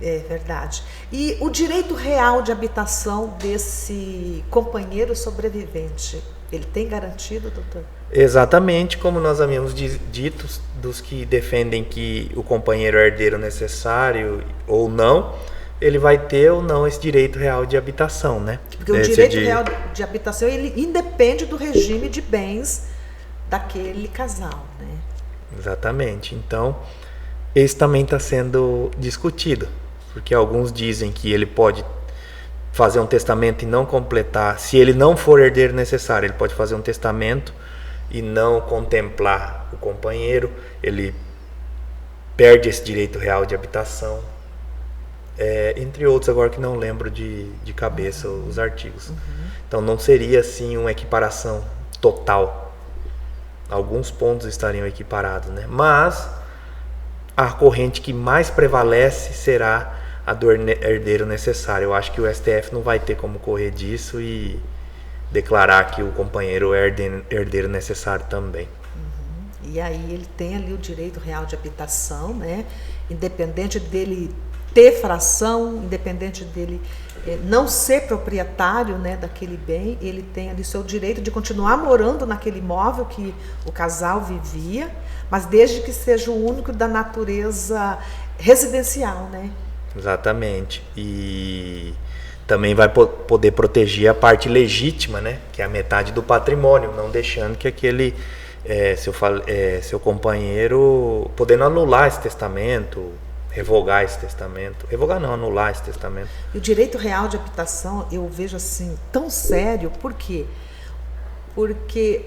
É verdade. E o direito real de habitação desse companheiro sobrevivente, ele tem garantido, doutor? Exatamente como nós havíamos dito, dos que defendem que o companheiro é herdeiro necessário ou não, ele vai ter ou não esse direito real de habitação, né? Porque o direito real de habitação, ele independe do regime de bens daquele casal, né? Exatamente. Então, esse também está sendo discutido, porque alguns dizem que ele pode fazer um testamento e não completar. Se ele não for herdeiro necessário, ele pode fazer um testamento e não contemplar o companheiro, ele perde esse direito real de habitação, entre outros, agora que não lembro de cabeça os artigos. Então não seria assim uma equiparação total. Alguns pontos estariam equiparados, né? Mas a corrente que mais prevalece será a do herdeiro necessário. Eu acho que o STF não vai ter como correr disso e declarar que o companheiro é herdeiro necessário também. E aí ele tem ali o direito real de habitação, né? Independente dele ter fração, independente dele não ser proprietário, né, daquele bem, ele tem ali seu direito de continuar morando naquele imóvel que o casal vivia, mas desde que seja o único da natureza residencial, né? Exatamente. E também vai poder proteger a parte legítima, né, que é a metade do patrimônio, não deixando que aquele seu companheiro, podendo anular esse testamento, revogar esse testamento. Revogar não, anular esse testamento. E o direito real de habitação eu vejo assim tão sério, por quê? Porque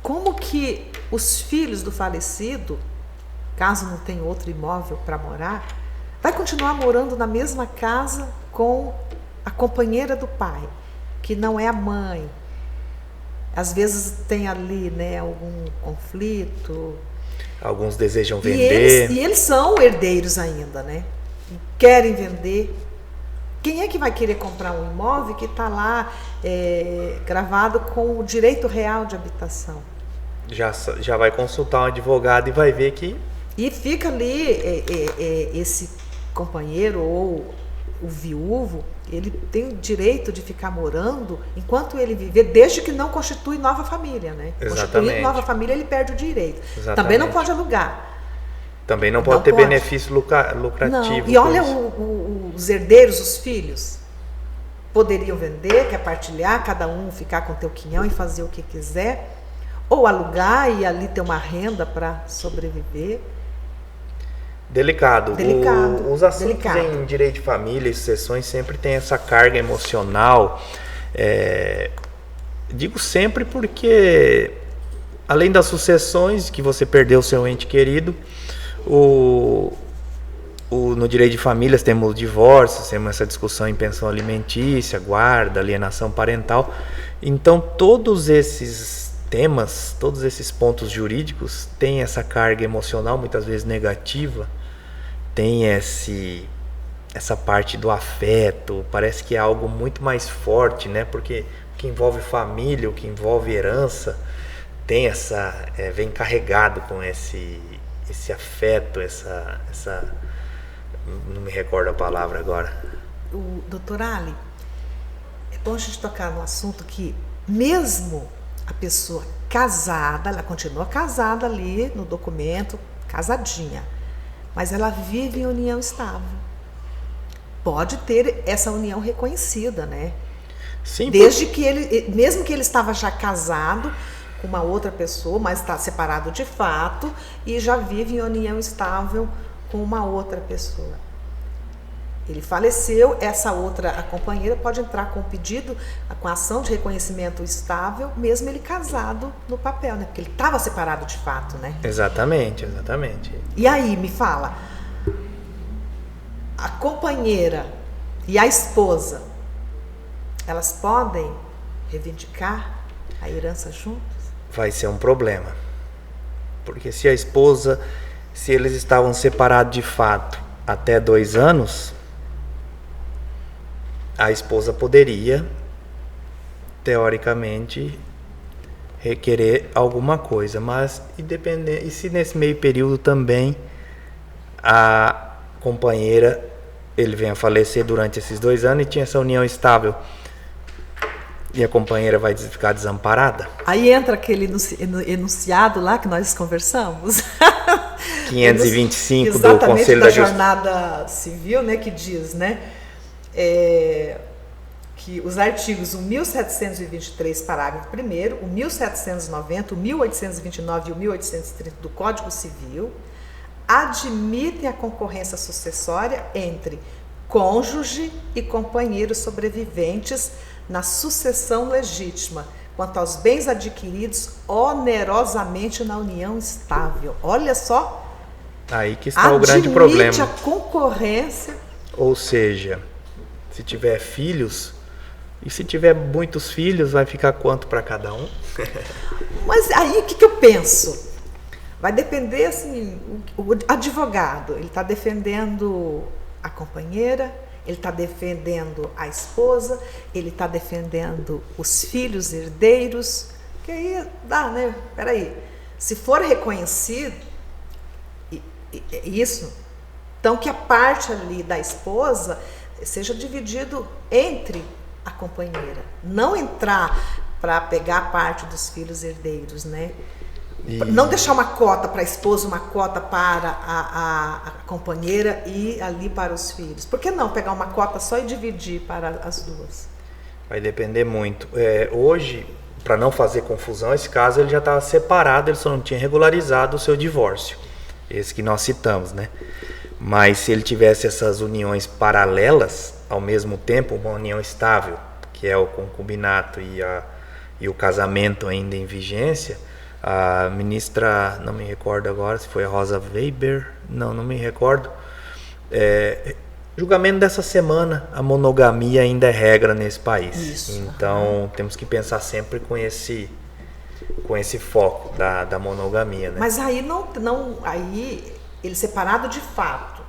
como que os filhos do falecido, caso não tenha outro imóvel para morar, vai continuar morando na mesma casa com a companheira do pai, que não é a mãe. Às vezes tem ali, né, algum conflito. Alguns desejam vender. E eles são herdeiros ainda, né? Querem vender. Quem é que vai querer comprar um imóvel que está lá gravado com o direito real de habitação? Já vai consultar um advogado e vai ver que... E fica ali esse companheiro ou o viúvo, ele tem o direito de ficar morando enquanto ele viver, desde que não constitui nova família, né? Constituindo nova família, ele perde o direito. Exatamente. Também não pode alugar. Também não pode ter benefício lucrativo. E olha os herdeiros, os filhos, poderiam vender, quer partilhar, cada um ficar com o teu quinhão e fazer o que quiser, ou alugar e ali ter uma renda para sobreviver. Delicado. Os assuntos em direito de família e sucessões sempre tem essa carga emocional. Digo sempre porque, além das sucessões, que você perdeu seu ente querido, no direito de famílias temos divórcios, temos essa discussão em pensão alimentícia, guarda, alienação parental. Então todos esses temas, todos esses pontos jurídicos têm essa carga emocional muitas vezes negativa, tem essa parte do afeto, parece que é algo muito mais forte, né? Porque o que envolve família, o que envolve herança, tem vem carregado com esse afeto, não me recordo a palavra agora. O doutor Ali, é bom a gente tocar no assunto que mesmo a pessoa casada, ela continua casada ali no documento, casadinha, mas ela vive em união estável. Pode ter essa união reconhecida, né? Sim. Desde que mesmo que ele estava já casado com uma outra pessoa, mas está separado de fato e já vive em união estável com uma outra pessoa. Ele faleceu, a companheira pode entrar com pedido, com ação de reconhecimento estável, mesmo ele casado no papel, né? Porque ele estava separado de fato, né? Exatamente. E aí, me fala, a companheira e a esposa, elas podem reivindicar a herança juntos? Vai ser um problema. Porque se eles estavam separados de fato até 2 anos, a esposa poderia, teoricamente, requerer alguma coisa. Mas, e se nesse meio período também a companheira, ele vem a falecer durante esses 2 anos e tinha essa união estável, e a companheira vai ficar desamparada? Aí entra aquele enunciado lá que nós conversamos. 525 do Conselho da Jornada Civil, né, que diz, né, que os artigos 1723, parágrafo 1º, o 1790, o 1829 e o 1830 do Código Civil admitem a concorrência sucessória entre cônjuge e companheiros sobreviventes na sucessão legítima, quanto aos bens adquiridos onerosamente na união estável. Olha só. Aí que está o grande problema. Admite a concorrência. Ou seja, se tiver filhos, e se tiver muitos filhos, vai ficar quanto para cada um? Mas aí o que eu penso? Vai depender, assim, o advogado, ele está defendendo a companheira, ele está defendendo a esposa, ele está defendendo os filhos herdeiros, que aí dá, né? Peraí, se for reconhecido isso, então que a parte ali da esposa seja dividido entre a companheira, não entrar para pegar a parte dos filhos herdeiros, né? Não deixar uma cota para a esposa, uma cota para a companheira e ali para os filhos. Por que não pegar uma cota só e dividir para as duas? Vai depender muito. Hoje, para não fazer confusão, esse caso ele já estava separado, ele só não tinha regularizado o seu divórcio. Esse que nós citamos, né? Mas se ele tivesse essas uniões paralelas, ao mesmo tempo, uma união estável, que é o concubinato e o casamento ainda em vigência, a ministra, não me recordo agora se foi a Rosa Weber, não me recordo, julgamento dessa semana, a monogamia ainda é regra nesse país. Isso. Então temos que pensar sempre com esse foco da monogamia, né? Mas aí aí ele separado de fato,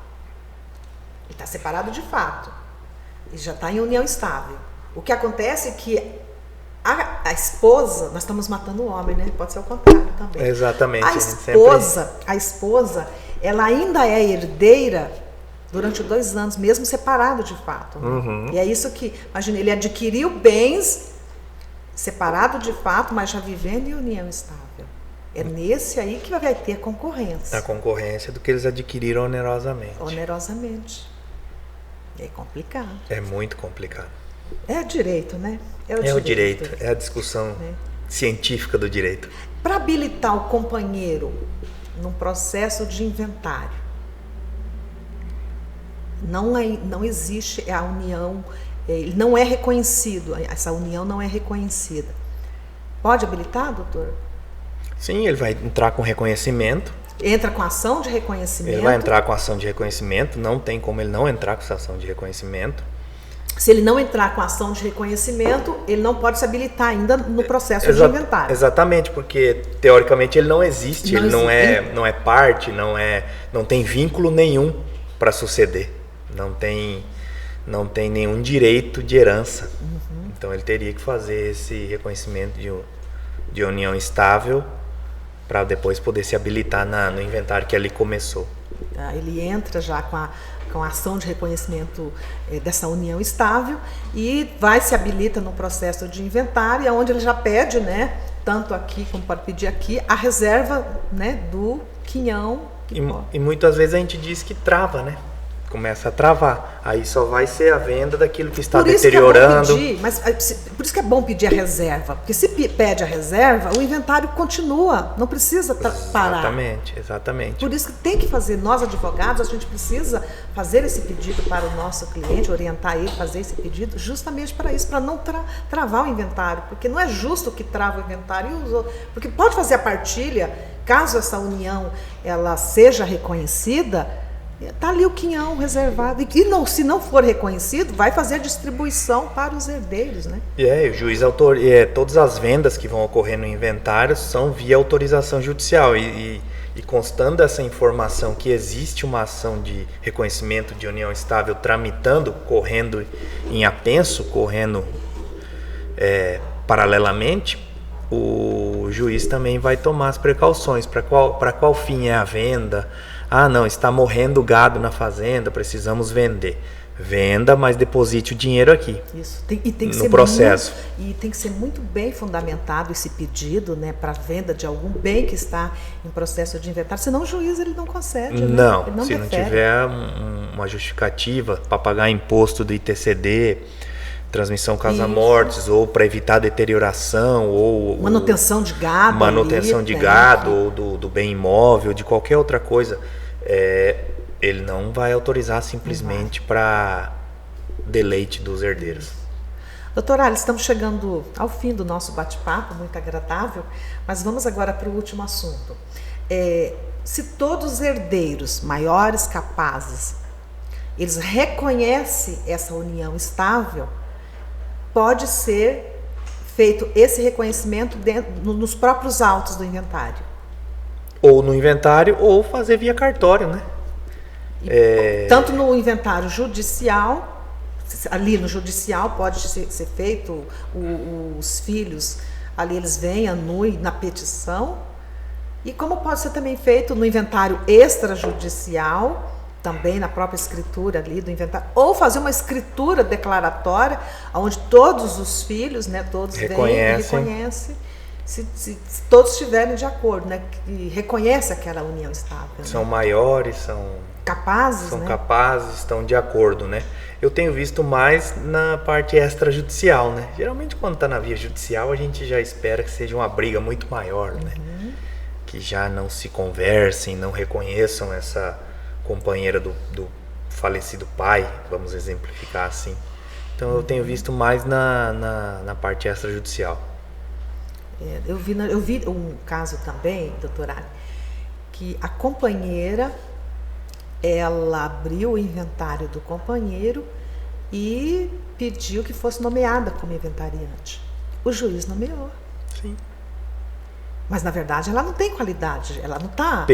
ele está separado de fato, ele já está em união estável. O que acontece é que a esposa, nós estamos matando o homem, né? Pode ser o contrário também. Exatamente. A esposa, ela ainda é herdeira durante 2 anos, mesmo separado de fato. Né? Uhum. E é isso que, imagina, ele adquiriu bens separado de fato, mas já vivendo em união estável. É nesse aí que vai ter concorrência. A concorrência do que eles adquiriram onerosamente. Onerosamente. É complicado. É muito complicado. É direito, né? É o direito, é a discussão científica do direito. Para habilitar o companheiro num processo de inventário, não existe a união, ele não é reconhecido, essa união não é reconhecida. Pode habilitar, doutor? Sim, ele vai entrar com reconhecimento. Entra com ação de reconhecimento. Ele vai entrar com ação de reconhecimento, não tem como ele não entrar com essa ação de reconhecimento. Se ele não entrar com ação de reconhecimento, ele não pode se habilitar ainda no processo de inventário. Exatamente, porque teoricamente ele não existe, ele não é parte, não tem vínculo nenhum para suceder, não tem nenhum direito de herança. Então ele teria que fazer esse reconhecimento de união estável para depois poder se habilitar no inventário que ali começou. Ele entra já com a ação de reconhecimento dessa união estável e se habilita no processo de inventário, onde ele já pede, né, tanto aqui como pode pedir aqui, a reserva, né, do quinhão. E muitas vezes a gente diz que trava, né? Começa a travar. Aí só vai ser a venda daquilo que está deteriorando. Por isso que é bom pedir a reserva. Porque se pede a reserva, o inventário continua. Não precisa parar. Exatamente. Por isso que tem que fazer, nós advogados, a gente precisa fazer esse pedido para o nosso cliente, orientar ele a fazer esse pedido justamente para isso, para não travar o inventário. Porque não é justo que trava o inventário. Porque pode fazer a partilha, caso essa união ela seja reconhecida, está ali o quinhão reservado. E se não for reconhecido, vai fazer a distribuição para os herdeiros, né? O juiz todas as vendas que vão ocorrer no inventário são via autorização judicial. E constando essa informação que existe uma ação de reconhecimento de união estável tramitando, correndo em apenso, correndo paralelamente, o juiz também vai tomar as precauções. Para qual fim é a venda? Não, está morrendo gado na fazenda, precisamos vender. Venda, mas deposite o dinheiro aqui. Isso. Tem que no processo. E tem que ser muito bem fundamentado esse pedido, né, para venda de algum bem que está em processo de inventário. Senão o juiz ele não concede. Não, né? Ele não se defere. não tiver uma justificativa para pagar imposto do ITCD, transmissão casa-mortes, ou para evitar deterioração, ou manutenção de gado. Manutenção de gado, ou do bem imóvel, de qualquer outra coisa. Ele não vai autorizar simplesmente para deleite dos herdeiros. Doutora Alice, estamos chegando ao fim do nosso bate-papo, muito agradável, mas vamos agora para o último assunto. Se todos os herdeiros maiores capazes, eles reconhecem essa união estável, pode ser feito esse reconhecimento nos próprios autos do inventário. Ou no inventário, ou fazer via cartório, né? Tanto no inventário judicial, ali no judicial pode ser feito, os filhos, ali eles vêm, anuem na petição, e como pode ser também feito no inventário extrajudicial, também na própria escritura ali do inventário, ou fazer uma escritura declaratória, onde todos os filhos, né, todos reconhecem, se todos estiverem de acordo, né, que reconhece aquela união estável. São maiores, são capazes, né? Capazes, estão de acordo, né? Eu tenho visto mais na parte extrajudicial, né? Geralmente quando está na via judicial a gente já espera que seja uma briga muito maior, né? Que já não se conversem, não reconheçam essa companheira do falecido pai, vamos exemplificar assim. Então eu tenho visto mais na parte extrajudicial. Eu vi um caso também, doutora, que a companheira, ela abriu o inventário do companheiro e pediu que fosse nomeada como inventariante. O juiz nomeou. Sim. Mas na verdade ela não tem qualidade, ela não está...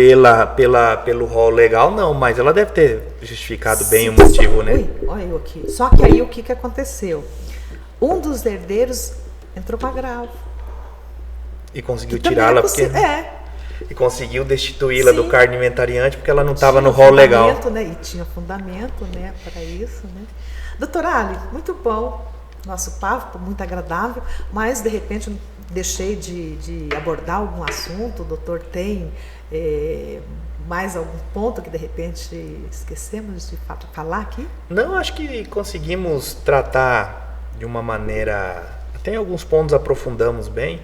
Pelo rol legal não, mas ela deve ter justificado bem o motivo, né? Olha eu aqui. Só que aí o que aconteceu? Um dos herdeiros entrou com agravo. E conseguiu tirá-la porque... E conseguiu destituí-la do cargo inventariante porque ela não estava no rol legal. Né? E tinha fundamento, né, para isso, né? Doutora Ali, muito bom nosso papo, muito agradável, mas de repente deixei de abordar algum assunto. O doutor tem mais algum ponto que de repente esquecemos de falar aqui? Não, acho que conseguimos tratar de uma maneira... Tem alguns pontos aprofundamos bem,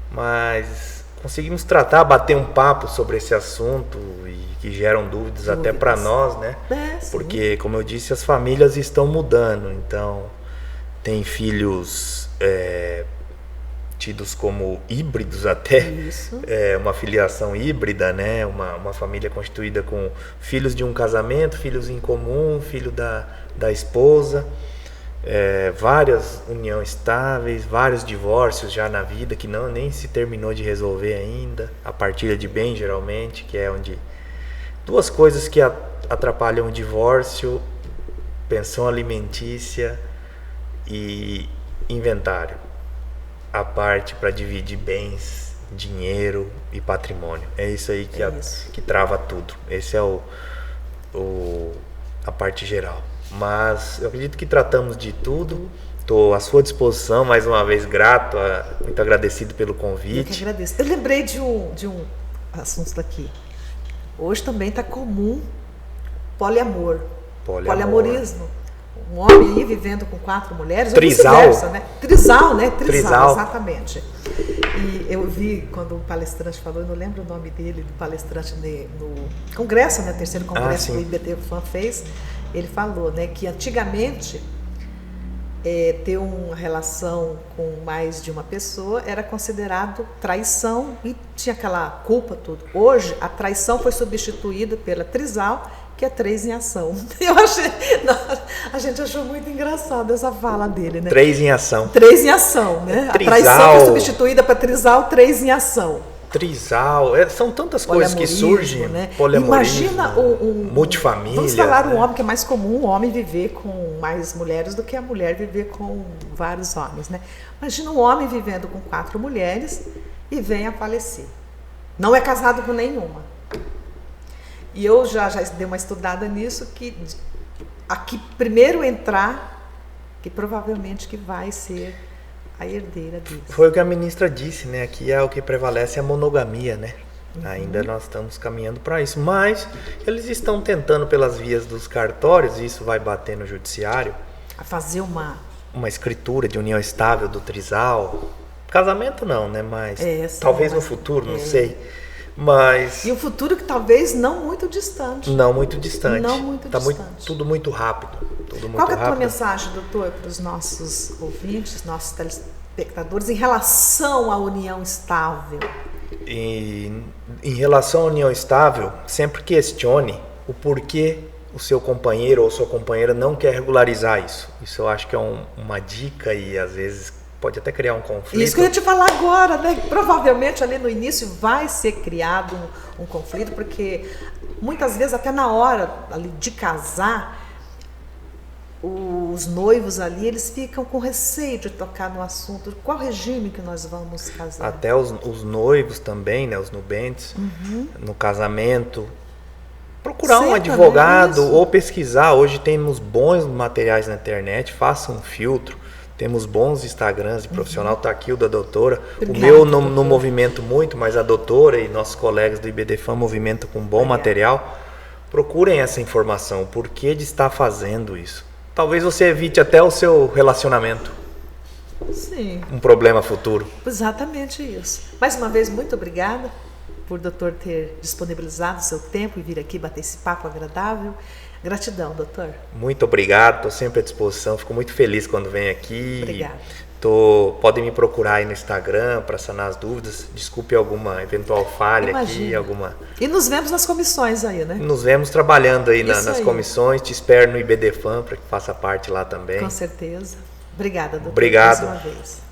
mas conseguimos bater um papo sobre esse assunto e que geram dúvidas até para nós, né? Porque, como eu disse, as famílias estão mudando. Então, tem filhos tidos como híbridos até, Isso. Uma filiação híbrida, né? Uma família constituída com filhos de um casamento, filhos em comum, filho da esposa, várias uniões estáveis, vários divórcios já na vida que nem se terminou de resolver ainda, a partilha de bens geralmente, que é onde duas coisas que atrapalham o divórcio: pensão alimentícia e inventário, a parte para dividir bens, dinheiro e patrimônio. É isso aí que trava tudo. Esse é a parte geral. Mas eu acredito que tratamos de tudo. Estou à sua disposição, mais uma vez grato, muito agradecido pelo convite. Eu que agradeço. Eu lembrei de um assunto daqui. Hoje também está comum poliamorismo. Um homem aí vivendo com 4 mulheres, Trisal. ou vice-versa, né? Trisal, né? Trisal, exatamente. E eu vi quando o palestrante falou, eu não lembro o nome dele, do palestrante no congresso, né? Terceiro congresso que o IBDFAM fez, ele falou, né, que antigamente ter uma relação com mais de uma pessoa era considerado traição e tinha aquela culpa tudo. Hoje a traição foi substituída pela trisal, que é 3 em ação. A gente achou muito engraçado essa fala dele, né? 3 em ação. 3 em ação, né? Trisal. A traição foi substituída para trisal, 3 em ação. Trisal, são tantas coisas que surgem, né? Poliamorismo, Imagina multifamília. Vamos falar um homem que é mais comum, um homem viver com mais mulheres do que a mulher viver com vários homens, né? Imagina um homem vivendo com 4 mulheres e vem a falecer. Não é casado com nenhuma. E eu já dei uma estudada nisso, que aqui primeiro entrar, que provavelmente que vai ser a herdeira disso. Foi o que a ministra disse, né? Aqui é o que prevalece, a monogamia, né? Ainda nós estamos caminhando para isso, mas eles estão tentando pelas vias dos cartórios, e isso vai bater no judiciário, a fazer uma escritura de união estável do trisal. Casamento não, né? Mas talvez no futuro, não sei. Mas e um futuro que talvez não muito distante. Não muito distante. Não muito distante. Tudo muito rápido. Qual é a tua mensagem, doutor, para os nossos ouvintes, nossos telespectadores, em relação à união estável? Em relação à união estável, sempre questione o porquê o seu companheiro ou sua companheira não quer regularizar isso. Isso eu acho que é uma dica e às vezes pode até criar um conflito. Isso que eu ia te falar agora, né? Provavelmente ali no início vai ser criado um conflito, porque muitas vezes até na hora ali de casar, os noivos ali, eles ficam com receio de tocar no assunto. Qual regime que nós vamos casar? Até os noivos também, né? Os nubentes, no casamento. Procurar um advogado ou pesquisar. Hoje temos bons materiais na internet, faça um filtro. Temos bons Instagrams de profissional, está aqui o da doutora. Obrigada, o meu não movimento muito, mas a doutora e nossos colegas do IBDFAM movimentam com bom material. Procurem essa informação, o porquê de estar fazendo isso. Talvez você evite até o seu relacionamento. Sim. Um problema futuro. Exatamente isso. Mais uma vez, muito obrigada por o doutor ter disponibilizado o seu tempo e vir aqui bater esse papo agradável. Gratidão, doutor. Muito obrigado, estou sempre à disposição, fico muito feliz quando venho aqui. Obrigada. Podem me procurar aí no Instagram para sanar as dúvidas. Desculpe alguma eventual falha aqui. E nos vemos nas comissões aí, né? Nos vemos trabalhando aí nas comissões. Te espero no IBDFAM para que faça parte lá também. Com certeza. Obrigada, doutor. Obrigado. Mais uma vez.